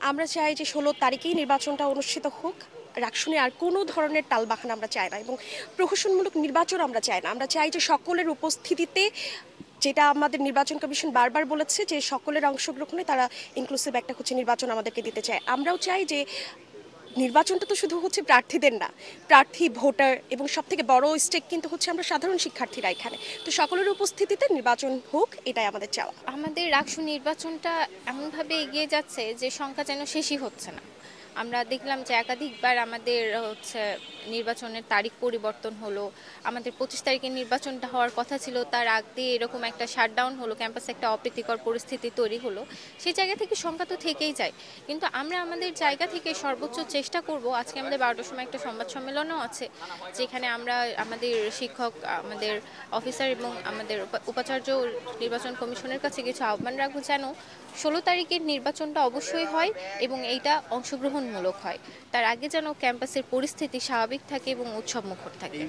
আমরা চাই যে ১৬ তারিখেই নির্বাচনটা অনুষ্ঠিত হোক। রাকসুনে আর কোনো ধরনের টালবাহানা আমরা চাই না, এবং প্রহসনমূলক নির্বাচন আমরা চাই না। আমরা চাই যে সকলের উপস্থিতিতে, যেটা আমাদের নির্বাচন কমিশন বারবার বলেছে যে সকলের অংশগ্রহণে তারা ইনক্লুসিভ একটা নির্বাচন আমাদেরকে দিতে চায়। আমরাও চাই যে নির্বাচনটা তো শুধু প্রার্থীদের না, প্রার্থী, ভোটার এবং সবথেকে বড় স্টেক কিন্তু আমরা সাধারণ শিক্ষার্থীরা এখানে। তো সকলের উপস্থিতিতে নির্বাচন হোক, এটাই আমাদের চাওয়া। আমাদের রাকসু নির্বাচনটা এমনভাবে এগিয়ে যাচ্ছে যে সংখ্যা যেন শেষই হচ্ছে না। আমরা দেখলাম যে একাধিকবার আমাদের নির্বাচনের তারিখ পরিবর্তন হলো। আমাদের 25 তারিখে নির্বাচনটা হওয়ার কথা ছিল, তার আগে এরকম একটা শাটডাউন হলো, ক্যাম্পাসে একটা অপ্রীতিকর পরিস্থিতি তৈরি হলো। সেই জায়গা থেকে সংখ্যা তো থেকেই যায়, কিন্তু আমরা আমাদের জায়গা থেকে সর্বোচ্চ চেষ্টা করব। আজকে আমাদের 12টার সময় একটা সংবাদ সম্মেলনও আছে, যেখানে আমরা আমাদের শিক্ষক, আমাদের অফিসার এবং আমাদের উপাচার্য নির্বাচন কমিশনের কাছে কিছু আহ্বান রাখবো যেন 16 তারিখের নির্বাচনটা অবশ্যই হয় এবং এইটা অংশগ্রহণমূলক হয়। তার আগে যেন ক্যাম্পাসের পরিস্থিতি স্বাভাবিক থাকে এবং উৎসবমুখর থাকে।